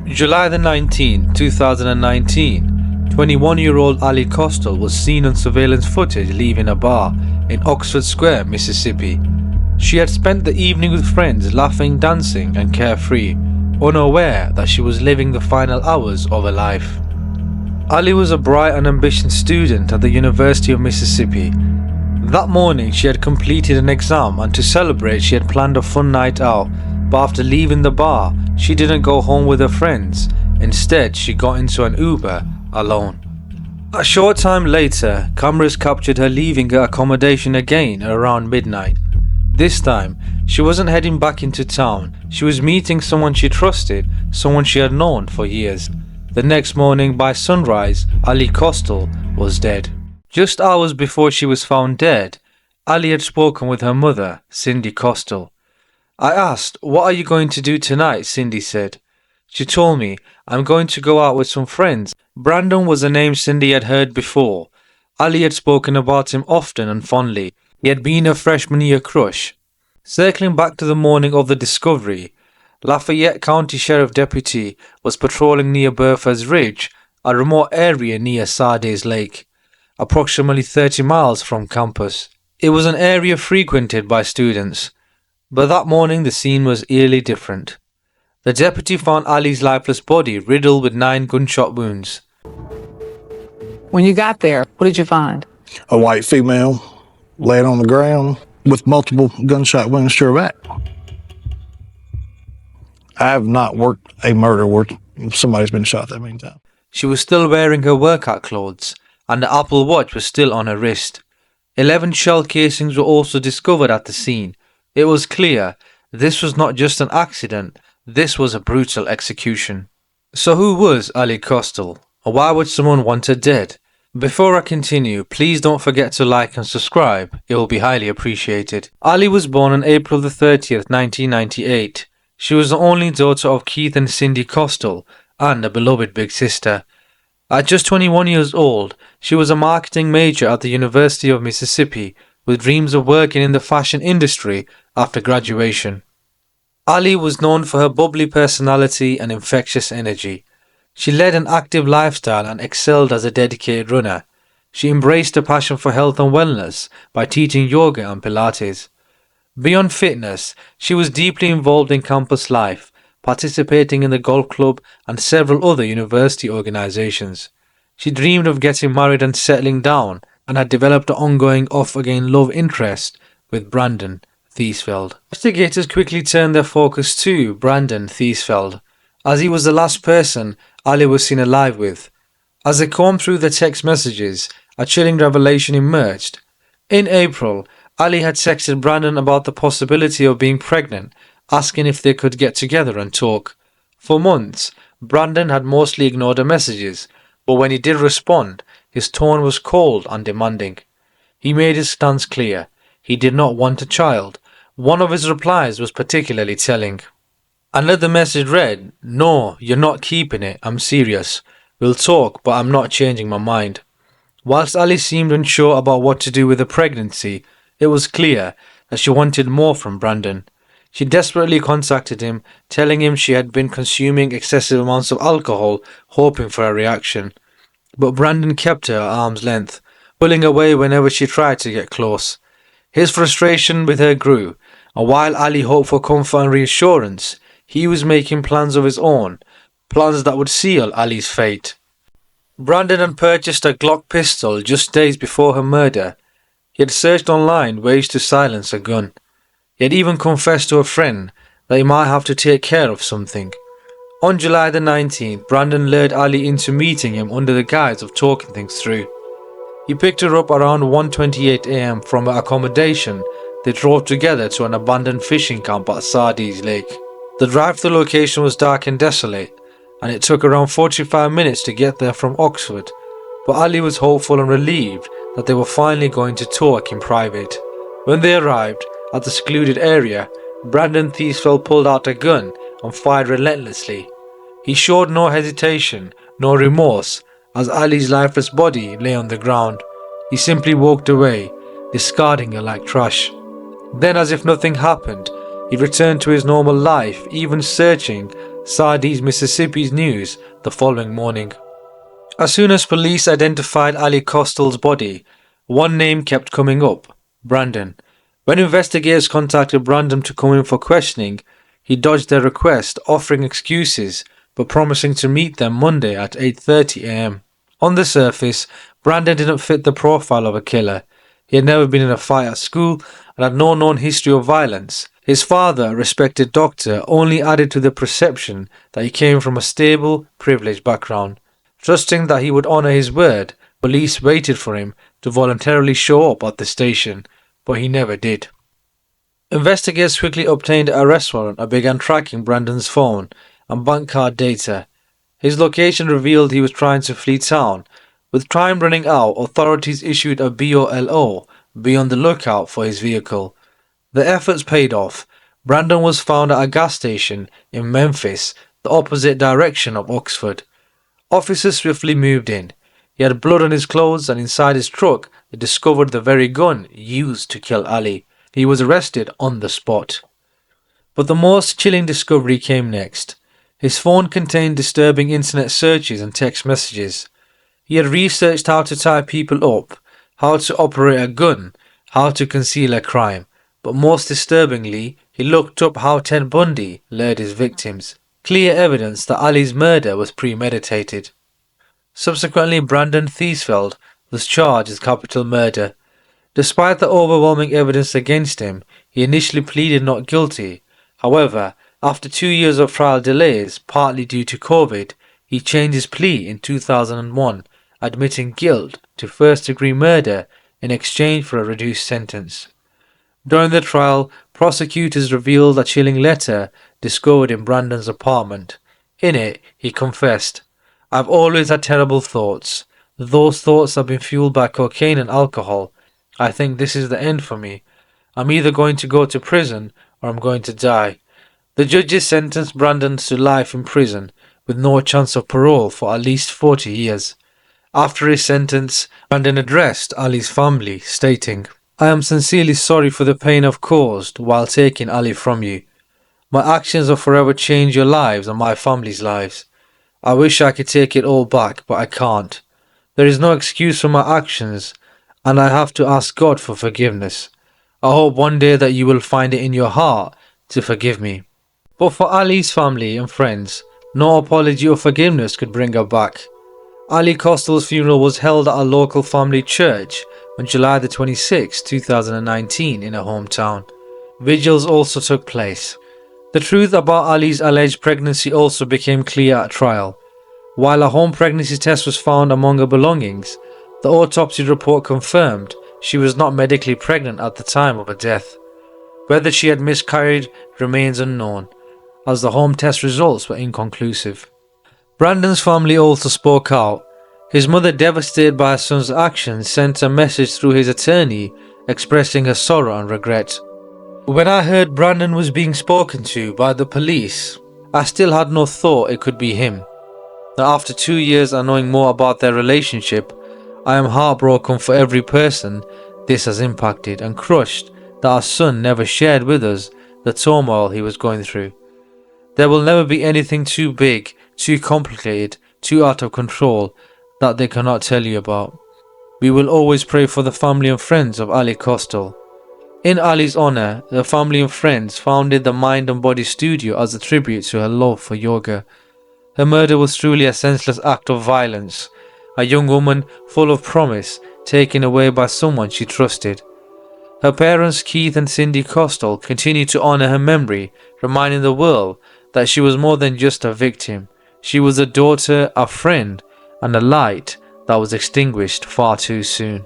July the 19th, 2019, 21-year-old Ally Kostial was seen on surveillance footage leaving a bar in Oxford Square, Mississippi. She had spent the evening with friends laughing, dancing and carefree, unaware that she was living the final hours of her life. Ally was a bright and ambitious student at the University of Mississippi. That morning she had completed an exam, and to celebrate she had planned a fun night out, but after leaving the bar she didn't go home with her friends. Instead she got into an Uber alone. A short time later, cameras captured her leaving her accommodation again around midnight. This time she wasn't heading back into town, she was meeting someone she trusted, someone she had known for years. The next morning by sunrise, Ally Kostial was dead. Just hours before she was found dead, Ally had spoken with her mother, Cindy Kostial. "I asked, 'What are you going to do tonight?' Cindy said. She told me, 'I'm going to go out with some friends.' Brandon was a name Cindy had heard before. Ally had spoken about him often and fondly. He had been her freshman year crush. Circling back to the morning of the discovery, Lafayette County Sheriff Deputy was patrolling near Bertha's Ridge, a remote area near Sardis Lake, approximately 30 miles from campus. It was an area frequented by students. But that morning the scene was eerily different. The deputy found Ally's lifeless body riddled with 9 gunshot wounds. When you got there, what did you find? A white female laying on the ground with multiple gunshot wounds to her back. I have not worked a murder where somebody's been shot that many times. She was still wearing her workout clothes, and the Apple Watch was still on her wrist. 11 shell casings were also discovered at the scene. It was clear this was not just an accident, this was a brutal execution. So who was Ally Kostial, or why would someone want her dead? Before I continue, please don't forget to like and subscribe, it will be highly appreciated. Ally was born on April the 30th, 1998. She was the only daughter of Keith and Cindy Kostial, and a beloved big sister. At just 21 years old, she was a marketing major at the University of Mississippi, with dreams of working in the fashion industry after graduation. Ally was known for her bubbly personality and infectious energy. She led an active lifestyle and excelled as a dedicated runner. She embraced a passion for health and wellness by teaching yoga and Pilates. Beyond fitness, she was deeply involved in campus life, participating in the golf club and several other university organizations. She dreamed of getting married and settling down, and had developed an ongoing off-again love interest with Brandon Thiesfeld. Investigators quickly turned their focus to Brandon Thiesfeld, as he was the last person Ally was seen alive with. As they combed through the text messages, a chilling revelation emerged. In April, Ally had texted Brandon about the possibility of being pregnant, asking if they could get together and talk. For months, Brandon had mostly ignored her messages, but when he did respond, his tone was cold and demanding. He made his stance clear. He did not want a child. One of his replies was particularly telling. And the message read, "No, you're not keeping it, I'm serious. We'll talk, but I'm not changing my mind." Whilst Ally seemed unsure about what to do with the pregnancy, it was clear that she wanted more from Brandon. She desperately contacted him, telling him she had been consuming excessive amounts of alcohol, hoping for a reaction. But Brandon kept her at arm's length, pulling away whenever she tried to get close. His frustration with her grew, and while Ally hoped for comfort and reassurance, he was making plans of his own, plans that would seal Ally's fate. Brandon had purchased a Glock pistol just days before her murder. He had searched online ways to silence a gun. He had even confessed to a friend that he might have to take care of something. On July the 19th, Brandon lured Ally into meeting him under the guise of talking things through. He picked her up around 1:28 a.m. from her accommodation. They drove together to an abandoned fishing camp at Sardis Lake. The drive to the location was dark and desolate, and it took around 45 minutes to get there from Oxford, but Ally was hopeful and relieved that they were finally going to talk in private. When they arrived at the secluded area, Brandon Thiesfeld pulled out a gun and fired relentlessly. He showed no hesitation, no remorse, as Ally's lifeless body lay on the ground. He simply walked away, discarding her like trash. Then, as if nothing happened, he returned to his normal life, even searching Sardis, Mississippi's news the following morning. As soon as police identified Ally Kostial's body, one name kept coming up: Brandon. When investigators contacted Brandon to come in for questioning, he dodged their request, offering excuses but promising to meet them Monday at 8:30 a.m. On the surface, Brandon didn't fit the profile of a killer. He had never been in a fight at school and had no known history of violence. His father, a respected doctor, only added to the perception that he came from a stable, privileged background. Trusting that he would honour his word, police waited for him to voluntarily show up at the station, but he never did. Investigators quickly obtained an arrest warrant and began tracking Brandon's phone and bank card data. His location revealed he was trying to flee town. With time running out, authorities issued a BOLO, be on the lookout for his vehicle. The efforts paid off. Brandon was found at a gas station in Memphis, the opposite direction of Oxford. Officers swiftly moved in. He had blood on his clothes, and inside his truck they discovered the very gun used to kill Ally. He was arrested on the spot. But the most chilling discovery came next. His phone contained disturbing internet searches and text messages. He had researched how to tie people up, how to operate a gun, how to conceal a crime, but most disturbingly, he looked up how Ted Bundy lured his victims. Clear evidence that Ally's murder was premeditated. Subsequently, Brandon Thiesfeld was charged with capital murder. Despite the overwhelming evidence against him, he initially pleaded not guilty. However, after 2 years of trial delays, partly due to COVID, he changed his plea in 2001, admitting guilt to first-degree murder in exchange for a reduced sentence. During the trial, prosecutors revealed a chilling letter discovered in Brandon's apartment. In it, he confessed, "I've always had terrible thoughts. Those thoughts have been fueled by cocaine and alcohol. I think this is the end for me. I'm either going to go to prison or I'm going to die." The judges sentenced Brandon to life in prison with no chance of parole for at least 40 years. After his sentence, Brandon addressed Ally's family, stating, "I am sincerely sorry for the pain I've caused while taking Ally from you. My actions have forever changed your lives and my family's lives. I wish I could take it all back, but I can't. There is no excuse for my actions, and I have to ask God for forgiveness. I hope one day that you will find it in your heart to forgive me." But for Ally's family and friends, no apology or forgiveness could bring her back. Ally Kostial's funeral was held at a local family church on July the 26th, 2019 in her hometown. Vigils also took place. The truth about Ally's alleged pregnancy also became clear at trial. While a home pregnancy test was found among her belongings, the autopsy report confirmed she was not medically pregnant at the time of her death. Whether she had miscarried remains unknown, as the home test results were inconclusive. Brandon's family also spoke out. His mother, devastated by her son's actions, sent a message through his attorney expressing her sorrow and regret. "When I heard Brandon was being spoken to by the police, I still had no thought it could be him. Now, after 2 years and knowing more about their relationship, I am heartbroken for every person this has impacted and crushed that our son never shared with us the turmoil he was going through. There will never be anything too big, too complicated, too out of control that they cannot tell you about. We will always pray for the family and friends of Ally Kostial." In Ally's honour, the family and friends founded the Mind and Body Studio as a tribute to her love for yoga. Her murder was truly a senseless act of violence, a young woman full of promise taken away by someone she trusted. Her parents, Keith and Cindy Kostial, continue to honour her memory, reminding the world that she was more than just a victim. She was a daughter, a friend, and a light that was extinguished far too soon.